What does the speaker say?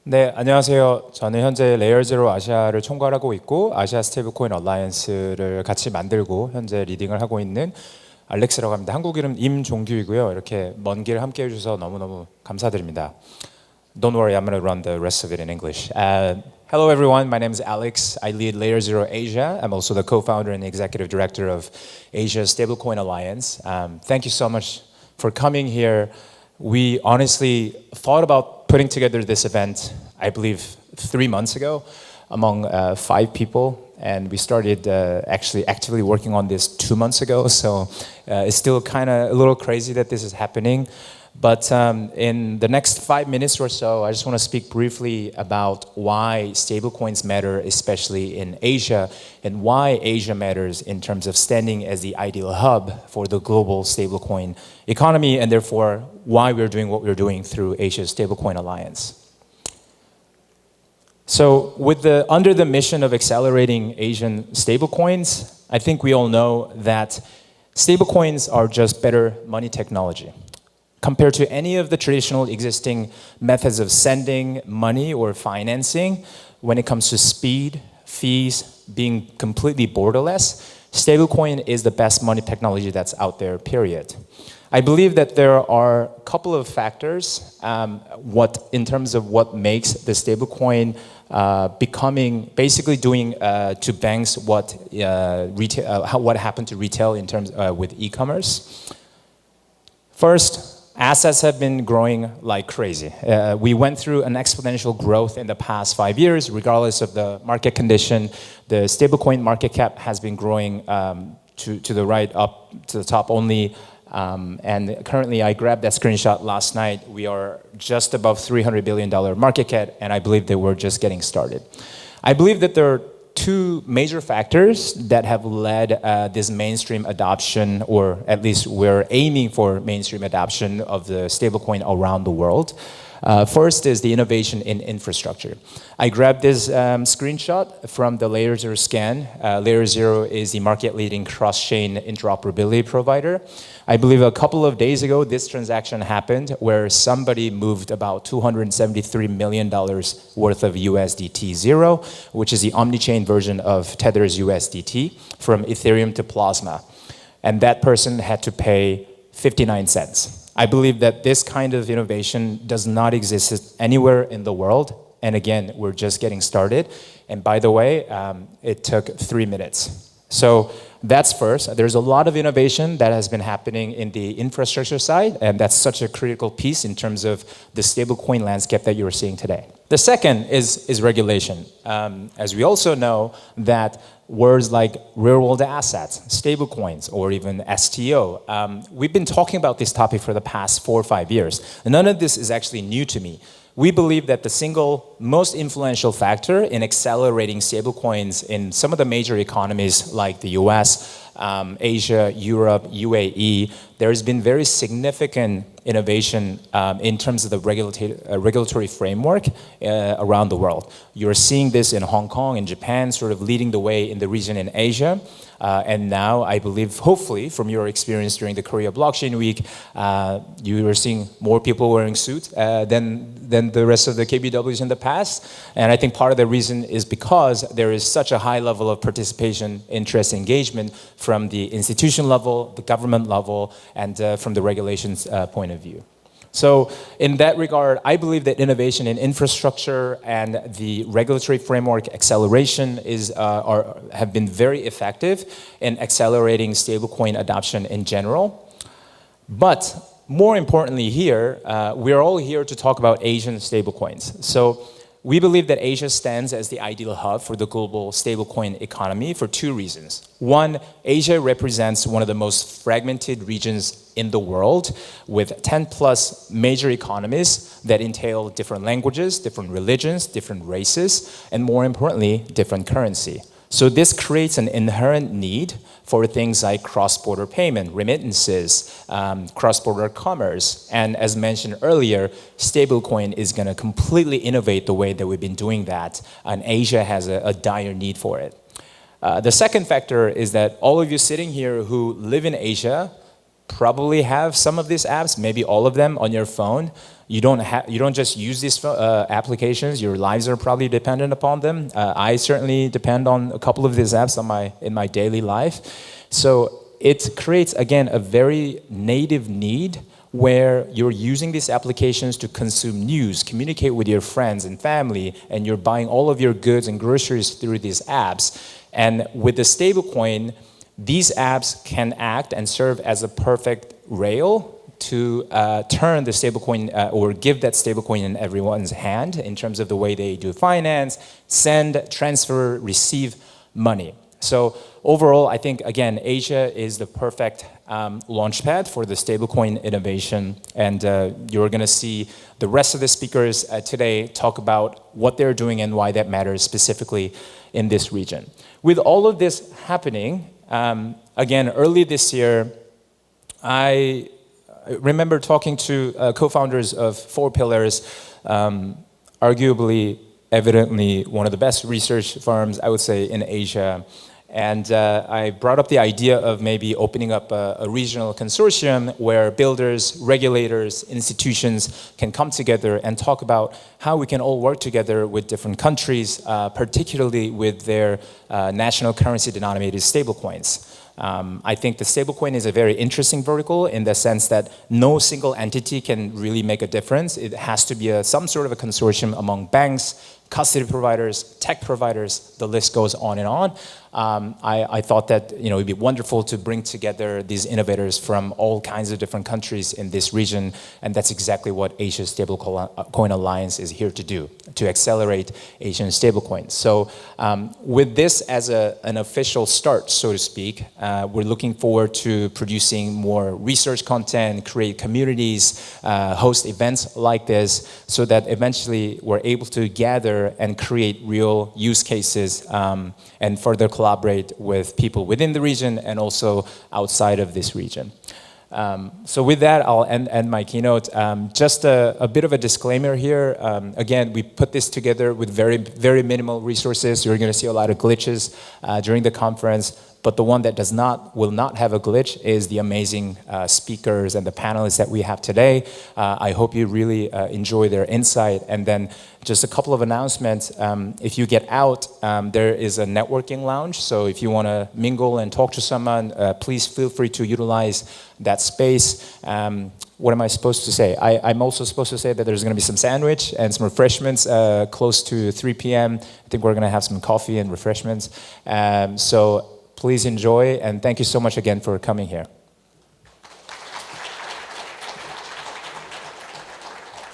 네, 안녕하세요. 저는 현재 레이어제로 아시아를 총괄하고 있고 아시아 스테이블코인 얼라이언스를 같이 만들고 현재 리딩을 하고 있는 알렉스라고 합니다. 한국 이름 임종규이고요. 이렇게 먼 길 함께 해주셔서 너무너무 감사드립니다. Don't worry, I'm going to run the rest of it in English. Hello everyone, my name is Alex. I lead LayerZero Asia. I'm also the co-founder and executive director of Asia Stablecoin Alliance. Thank you so much for coming here. We honestly thought about putting together this event, I believe 3 months ago, among 5 people, and we started actually actively working on this 2 months ago, so it's still kind of a little crazy that this is happening. But in the next 5 minutes or so, I just want to speak briefly about why stablecoins matter, especially in Asia, and why Asia matters in terms of standing as the ideal hub for the global stablecoin economy, and therefore why we're doing what we're doing through Asia Stablecoin Alliance. So under the mission of accelerating Asian stablecoins, I think we all know that stablecoins are just better money technology. Compared to any of the traditional existing methods of sending money or financing, when it comes to speed, fees, being completely borderless, stablecoin is the best money technology that's out there, period. I believe that there are a couple of factors in terms of what makes the stablecoin basically doing to banks what happened to retail in terms with e-commerce. First, assets have been growing like crazy. We went through an exponential growth in the past 5 years, regardless of the market condition. The stablecoin market cap has been growing to the right, up to the top only. And currently, I grabbed that screenshot last night. We are just above $300 billion market cap, and I believe that we're just getting started. I believe that there are 2 major factors that have led this mainstream adoption, or at least we're aiming for mainstream adoption of the stablecoin around the world. First is the innovation in infrastructure. I grabbed this screenshot from the LayerZero scan. LayerZero is the market-leading cross-chain interoperability provider. I believe a couple of days ago, this transaction happened where somebody moved about $273 million worth of USDT Zero, which is the omni-chain version of Tether's USDT, from Ethereum to Plasma. And that person had to pay 59 cents. I believe that this kind of innovation does not exist anywhere in the world. And again, we're just getting started. And by the way, it took 3 minutes. So that's first. There's a lot of innovation that has been happening in the infrastructure side, and that's such a critical piece in terms of the stablecoin landscape that you're seeing today. The second is regulation. As we also know that words like real-world assets, stablecoins, or even STO, we've been talking about this topic for the past 4 or 5 years. None of this is actually new to me. We believe that the single most influential factor in accelerating stablecoins in some of the major economies like the US, Asia, Europe, UAE, there has been very significant innovation in terms of the regulatory framework around the world. You're seeing this in Hong Kong and Japan, sort of leading the way in the region in Asia. And now, I believe, hopefully, from your experience during the Korea Blockchain Week, you are seeing more people wearing suits than the rest of the KBWs in the past. And I think part of the reason is because there is such a high level of participation, interest, engagement from the institution level, the government level, and from the regulations point of view. So in that regard, I believe that innovation in infrastructure and the regulatory framework acceleration have been very effective in accelerating stablecoin adoption in general. But more importantly here, we're all here to talk about Asian stablecoins. So we believe that Asia stands as the ideal hub for the global stablecoin economy for 2 reasons. One, Asia represents one of the most fragmented regions in the world, with 10 plus major economies that entail different languages, different religions, different races, and more importantly, different currency. So this creates an inherent need for things like cross-border payment, remittances, cross-border commerce. And as mentioned earlier, stablecoin is going to completely innovate the way that we've been doing that, and Asia has a dire need for it. The second factor is that all of you sitting here who live in Asia probably have some of these apps, maybe all of them on your phone. You don't just use these applications. Your lives are probably dependent upon them. I certainly depend on a couple of these apps in my daily life. So it creates, again, a very native need where you're using these applications to consume news, communicate with your friends and family, and you're buying all of your goods and groceries through these apps. And with the stablecoin, these apps can act and serve as a perfect rail to turn the stablecoin or give that stablecoin in everyone's hand in terms of the way they do finance, send, transfer, receive money. So overall, I think, again, Asia is the perfect launchpad for the stablecoin innovation. And you're going to see the rest of the speakers today talk about what they're doing and why that matters specifically in this region. With all of this happening, again, early this year, I remember talking to co-founders of 4 Pillars, arguably, evidently, one of the best research firms, I would say, in Asia. And I brought up the idea of maybe opening up a regional consortium where builders, regulators, institutions can come together and talk about how we can all work together with different countries, particularly with their national currency denominated stablecoins. I think the stablecoin is a very interesting vertical in the sense that no single entity can really make a difference. It has to be some sort of a consortium among banks, custody providers, tech providers, the list goes on and on. I thought that it'd be wonderful to bring together these innovators from all kinds of different countries in this region, and that's exactly what Asia Stablecoin Alliance is here to do, to accelerate Asian stablecoins. So with this as an official start, so to speak, we're looking forward to producing more research content, create communities, host events like this, so that eventually we're able to gather and create real use cases and further collaborate with people within the region and also outside of this region. So with that, I'll end my keynote. Just a bit of a disclaimer here. Again, we put this together with very, very minimal resources. You're going to see a lot of glitches during the conference. But the one that will not have a glitch is the amazing speakers and the panelists that we have today. I hope you really enjoy their insight. And then just a couple of announcements. If you get out, there is a networking lounge. So if you want to mingle and talk to someone, please feel free to utilize that space. What am I supposed to say? I'm also supposed to say that there's going to be some sandwich and some refreshments close to 3 p.m. I think we're going to have some coffee and refreshments. So please enjoy, and thank you so much again for coming here.